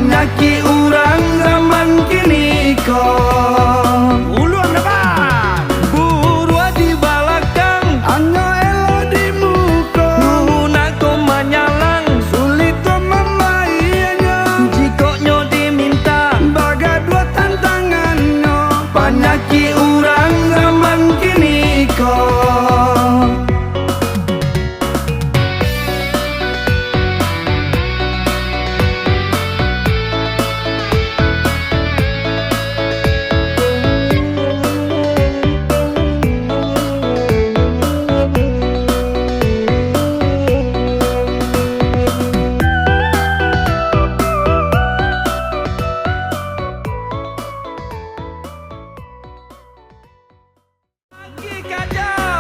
Panyaki urang zaman kini kok Uluan depan, burua di balakang, anyo elo di muka, nuhuna ko manyalang, sulit to membayanya. jikoknyo diminta Baga dua tantangannya, panyaki urang zaman kini kok.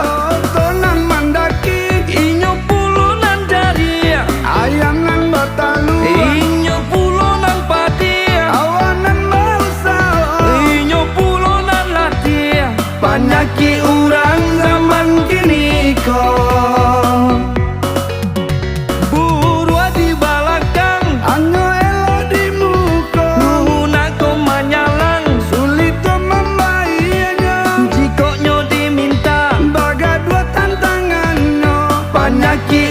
otonan mandaki, Inyo pulunan dari, ayangan batalu, inyo pulunan padi, awanan bausa, inyo pulunan lati, panyaki urang zaman kini kok. Burua di balakang, anyo elo di muka, nuhuna ko manyalang, sulit to membayanya. jikoknyo diminta Baga dua tantangannya, panyaki